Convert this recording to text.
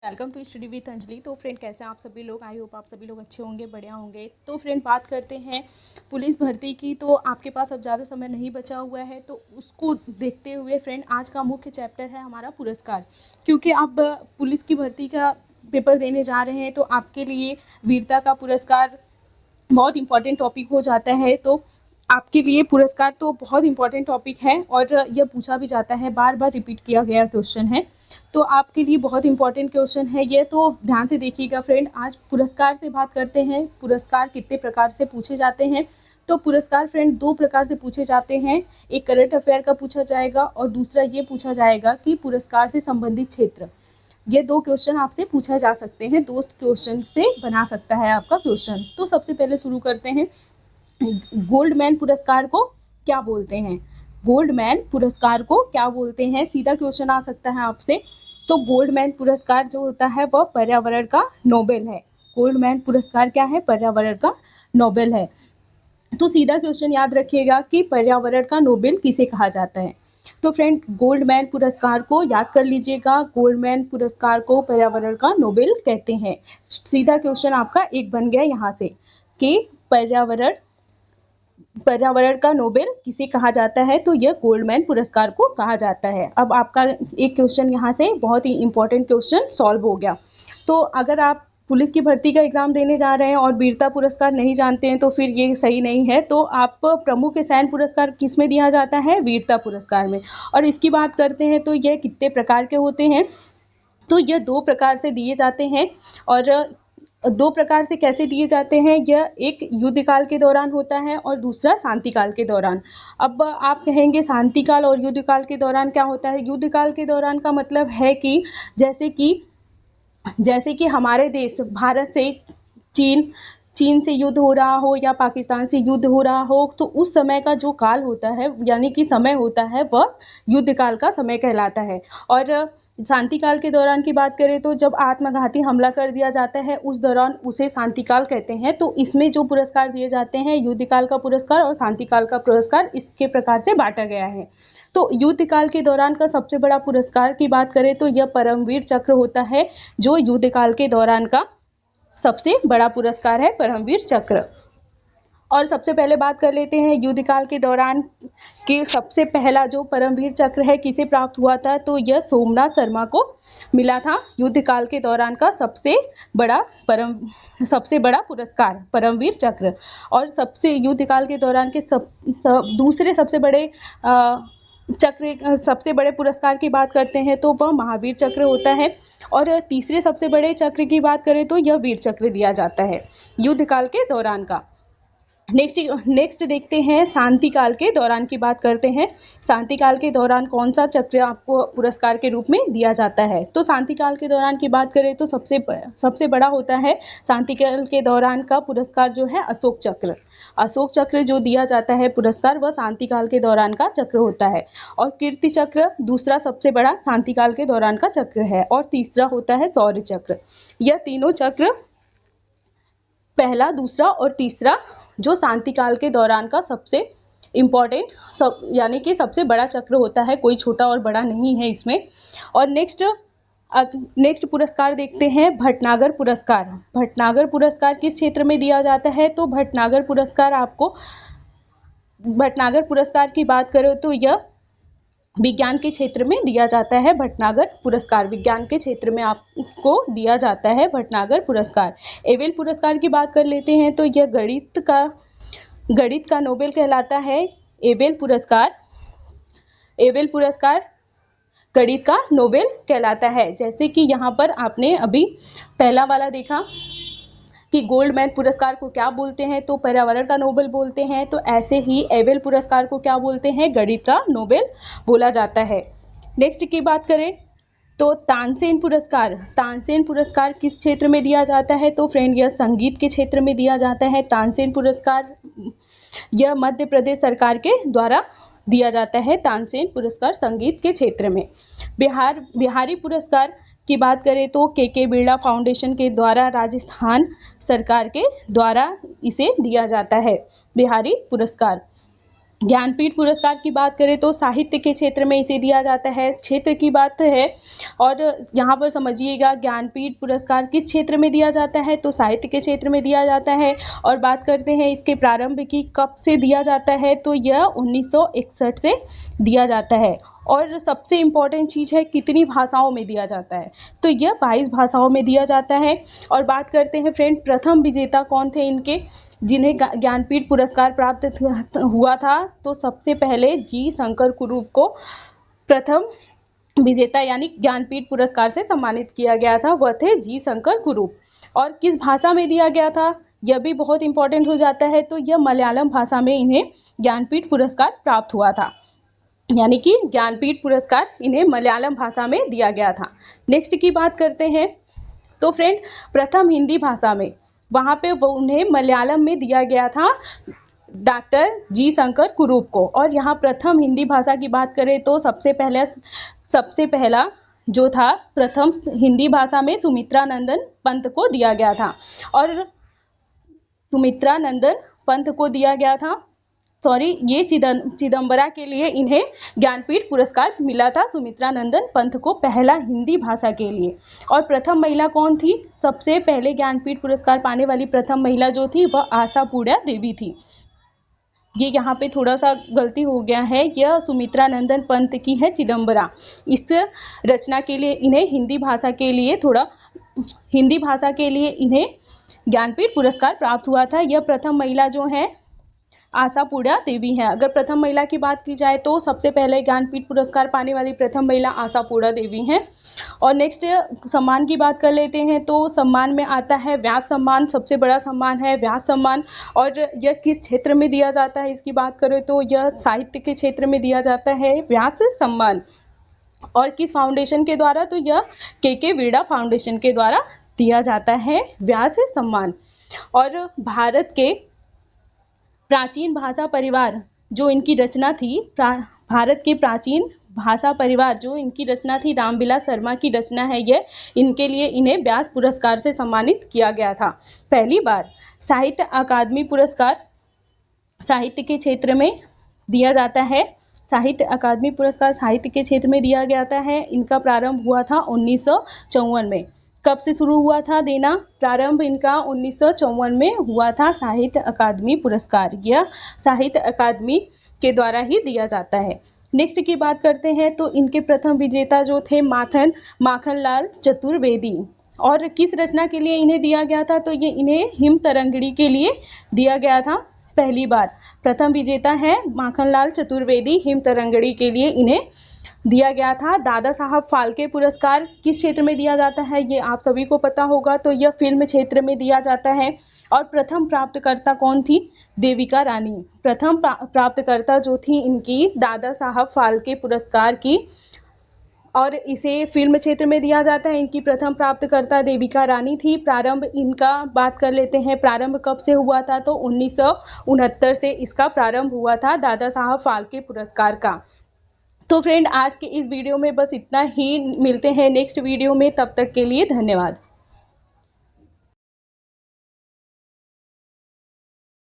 Welcome to study with Anjali. तो friend, कैसे हैं आप सभी लोग? आई होप आप सभी लोग अच्छे होंगे, बढ़िया होंगे। तो फ्रेंड, बात करते हैं पुलिस भर्ती की। तो आपके पास अब ज़्यादा समय नहीं बचा हुआ है, तो उसको देखते हुए फ्रेंड आज का मुख्य चैप्टर है हमारा पुरस्कार। क्योंकि आप पुलिस की भर्ती का पेपर देने जा रहे हैं, तो आपके लिए वीरता का पुरस्कार बहुत इंपॉर्टेंट टॉपिक हो जाता है। तो आपके लिए पुरस्कार तो बहुत इंपॉर्टेंट टॉपिक है और यह पूछा भी जाता है, बार बार रिपीट किया गया क्वेश्चन है। तो आपके लिए बहुत इंपॉर्टेंट क्वेश्चन है ये, तो ध्यान से देखिएगा फ्रेंड। आज पुरस्कार से बात करते हैं। पुरस्कार कितने प्रकार से पूछे जाते हैं? तो पुरस्कार फ्रेंड दो प्रकार से पूछे जाते हैं। एक करंट अफेयर का पूछा जाएगा और दूसरा ये पूछा जाएगा कि पुरस्कार से संबंधित क्षेत्र। ये दो क्वेश्चन आपसे पूछा जा सकते हैं, दोस्त क्वेश्चन से बना सकता है आपका क्वेश्चन। तो सबसे पहले शुरू करते हैं। गोल्डमैन पुरस्कार को क्या बोलते हैं? गोल्डमैन पुरस्कार को क्या बोलते हैं? सीधा क्वेश्चन आ सकता है आपसे। तो गोल्डमैन पुरस्कार जो होता है वह पर्यावरण का नोबेल है। गोल्डमैन पुरस्कार क्या है? पर्यावरण का नोबेल है। तो सीधा क्वेश्चन याद रखिएगा कि पर्यावरण का नोबेल किसे कहा जाता है। तो फ्रेंड, गोल्डमैन पुरस्कार को याद कर लीजिएगा। गोल्डमैन पुरस्कार को पर्यावरण का नोबेल कहते हैं। सीधा क्वेश्चन आपका एक बन गया यहाँ से कि पर्यावरण का नोबेल किसे कहा जाता है? तो यह गोल्डमैन पुरस्कार को कहा जाता है। अब आपका एक क्वेश्चन यहाँ से बहुत ही इंपॉर्टेंट क्वेश्चन सॉल्व हो गया। तो अगर आप पुलिस की भर्ती का एग्जाम देने जा रहे हैं और वीरता पुरस्कार नहीं जानते हैं तो फिर ये सही नहीं है। तो आप प्रमुख सैन्य पुरस्कार किस में दिया जाता है? वीरता पुरस्कार में। और इसकी बात करते हैं तो यह कितने प्रकार के होते हैं? तो यह दो प्रकार से दिए जाते हैं। और दो प्रकार से कैसे दिए जाते हैं? यह एक युद्ध काल के दौरान होता है और दूसरा शांति काल के दौरान। अब आप कहेंगे शांति काल और युद्ध काल के दौरान क्या होता है? युद्ध काल के दौरान का मतलब है कि जैसे कि हमारे देश भारत से चीन से युद्ध हो रहा हो या पाकिस्तान से युद्ध हो रहा हो, तो उस समय का जो काल होता है यानी कि समय होता है वह युद्ध काल का समय कहलाता है। और शांति काल के दौरान की बात करें तो जब आत्मघाती हमला कर दिया जाता है उस दौरान उसे शांति काल कहते हैं। तो इसमें जो पुरस्कार दिए जाते हैं, युद्ध काल का पुरस्कार और शांति काल का पुरस्कार, इसके प्रकार से बांटा गया है। तो युद्ध काल के दौरान का सबसे बड़ा पुरस्कार की बात करें तो यह परमवीर चक्र होता है, जो युद्ध काल के दौरान का सबसे बड़ा पुरस्कार है, परमवीर चक्र। और सबसे पहले बात कर लेते हैं युद्ध काल के दौरान कि सबसे पहला जो परमवीर चक्र है किसे प्राप्त हुआ था? तो यह सोमनाथ शर्मा को मिला था। युद्ध काल के दौरान का सबसे बड़ा पुरस्कार परमवीर चक्र। और युद्ध काल के दौरान के दूसरे सबसे बड़े पुरस्कार की बात करते हैं तो वह महावीर चक्र होता है। और तीसरे सबसे बड़े चक्र की बात करें तो यह वीर चक्र दिया जाता है युद्ध काल के दौरान का। नेक्स्ट देखते हैं, शांति काल के दौरान की बात करते हैं। शांति काल के दौरान कौन सा चक्र आपको पुरस्कार के रूप में दिया जाता है? तो शांति काल के दौरान की बात करें तो सबसे बड़ा होता है शांति काल के दौरान का पुरस्कार जो है अशोक चक्र। अशोक चक्र जो दिया जाता है पुरस्कार, वह शांति काल के दौरान का चक्र होता है। और कीर्ति चक्र दूसरा सबसे बड़ा शांति काल के दौरान का चक्र है। और तीसरा होता है शौर्य चक्र। यह तीनों चक्र, पहला, दूसरा और तीसरा, जो शांति काल के दौरान का सबसे इम्पॉर्टेंट यानी कि सबसे बड़ा चक्र होता है, कोई छोटा और बड़ा नहीं है इसमें। और नेक्स्ट पुरस्कार देखते हैं, भटनागर पुरस्कार। भटनागर पुरस्कार किस क्षेत्र में दिया जाता है? तो भटनागर पुरस्कार की बात करें तो यह विज्ञान के क्षेत्र में दिया जाता है। भटनागर पुरस्कार विज्ञान के क्षेत्र में आपको दिया जाता है भटनागर पुरस्कार। एबेल पुरस्कार की बात कर लेते हैं तो यह गणित का नोबेल कहलाता है। एबेल पुरस्कार गणित का नोबेल कहलाता है। जैसे कि यहाँ पर आपने अभी पहला वाला देखा कि गोल्डमैन पुरस्कार को क्या बोलते हैं? तो पर्यावरण का नोबेल बोलते हैं। तो ऐसे ही एबेल पुरस्कार को क्या बोलते हैं? गणित का नोबेल बोला जाता है। नेक्स्ट की बात करें तो तानसेन पुरस्कार किस क्षेत्र में दिया जाता है? तो फ्रेंड, यह संगीत के क्षेत्र में दिया जाता है। तानसेन पुरस्कार यह मध्य प्रदेश सरकार के द्वारा दिया जाता है। तानसेन पुरस्कार संगीत के क्षेत्र में। बिहारी पुरस्कार की बात करें तो के बिरला फाउंडेशन के द्वारा राजस्थान सरकार के द्वारा इसे दिया जाता है, बिहारी पुरस्कार। ज्ञानपीठ पुरस्कार की बात करें तो साहित्य के क्षेत्र में इसे दिया जाता है, क्षेत्र की बात है। और यहाँ पर समझिएगा, ज्ञानपीठ पुरस्कार किस क्षेत्र में दिया जाता है, तो साहित्य के क्षेत्र में दिया जाता है। और बात करते हैं इसके प्रारंभ की, कब से दिया जाता है, तो यह 1961 से दिया जाता है। और सबसे इम्पॉर्टेंट चीज़ है कितनी भाषाओं में दिया जाता है, तो यह 22 भाषाओं में दिया जाता है। और बात करते हैं फ्रेंड, प्रथम विजेता कौन थे इनके, जिन्हें ज्ञानपीठ पुरस्कार प्राप्त हुआ था, तो सबसे पहले जी शंकर कुरूप को प्रथम विजेता यानी ज्ञानपीठ पुरस्कार से सम्मानित किया गया था, वह थे जी शंकर कुरूप। और किस भाषा में दिया गया था, यह भी बहुत इंपॉर्टेंट हो जाता है, तो यह मलयालम भाषा में इन्हें ज्ञानपीठ पुरस्कार प्राप्त हुआ था, यानी कि ज्ञानपीठ पुरस्कार इन्हें मलयालम भाषा में दिया गया था। नेक्स्ट की बात करते हैं, तो फ्रेंड प्रथम हिंदी भाषा में, वहाँ पे वो उन्हें मलयालम में दिया गया था डॉक्टर जी शंकर कुरूप को। और यहाँ प्रथम हिंदी भाषा की बात करें तो सबसे पहला जो था प्रथम हिंदी भाषा में सुमित्रा नंदन पंत को दिया गया था। और सुमित्रा नंदन पंत को दिया गया था, ये चिदम्बरा के लिए इन्हें ज्ञानपीठ पुरस्कार मिला था, सुमित्रा नंदन पंत को पहला हिंदी भाषा के लिए। और प्रथम महिला कौन थी, सबसे पहले ज्ञानपीठ पुरस्कार पाने वाली प्रथम महिला जो थी वह आशापूर्णा देवी थी। ये यहाँ पे थोड़ा सा गलती हो गया है, यह सुमित्रा नंदन पंत की है चिदम्बरा। इस रचना के लिए इन्हें हिंदी भाषा के लिए इन्हें ज्ञानपीठ पुरस्कार प्राप्त हुआ था। यह प्रथम महिला जो है आशापूर्णा देवी है। अगर प्रथम महिला की बात की जाए तो सबसे पहले ज्ञानपीठ पुरस्कार पाने वाली प्रथम महिला आशापूर्णा देवी हैं। और नेक्स्ट सम्मान की बात कर लेते हैं, तो सम्मान में आता है व्यास सम्मान, सबसे बड़ा सम्मान है व्यास सम्मान। और यह किस क्षेत्र में दिया जाता है, इसकी बात करें तो यह साहित्य के क्षेत्र में दिया जाता है व्यास सम्मान। और किस फाउंडेशन के द्वारा, तो यह के वीड़ा फाउंडेशन के द्वारा दिया जाता है व्यास सम्मान। और भारत के प्राचीन भाषा परिवार जो इनकी रचना थी, भारत के प्राचीन भाषा परिवार जो इनकी रचना थी, रामविलास शर्मा की रचना है यह, इनके लिए इन्हें व्यास पुरस्कार से सम्मानित किया गया था पहली बार। साहित्य अकादमी पुरस्कार साहित्य के क्षेत्र में दिया जाता है, साहित्य अकादमी पुरस्कार साहित्य के क्षेत्र में दिया जाता है। इनका प्रारंभ हुआ था 1954 में। कब से शुरू हुआ था देना, प्रारंभ इनका 1954 में हुआ था साहित्य अकादमी पुरस्कार। यह साहित्य अकादमी के द्वारा ही दिया जाता है। नेक्स्ट की बात करते हैं, तो इनके प्रथम विजेता जो थे माखनलाल चतुर्वेदी। और किस रचना के लिए इन्हें दिया गया था, तो ये इन्हें हिम तरंगिणी के लिए दिया गया था पहली बार। प्रथम विजेता है माखनलाल चतुर्वेदी, हिम तरंगिणी के लिए इन्हें दिया गया था। दादा साहब फाल्के पुरस्कार किस क्षेत्र में दिया जाता है, ये आप सभी को पता होगा, तो यह फिल्म क्षेत्र में दिया जाता है। और प्रथम प्राप्तकर्ता कौन थी, देविका रानी। प्रथम प्राप्तकर्ता जो थी इनकी दादा साहब फाल्के पुरस्कार की, और इसे फिल्म क्षेत्र में दिया जाता है। इनकी प्रथम प्राप्तकर्ता देविका रानी थी। प्रारंभ इनका बात कर लेते हैं, प्रारंभ कब से हुआ था, तो 1969 से इसका प्रारंभ हुआ था दादा साहब फाल्के पुरस्कार का। तो फ्रेंड आज के इस वीडियो में बस इतना ही, मिलते हैं नेक्स्ट वीडियो में, तब तक के लिए धन्यवाद।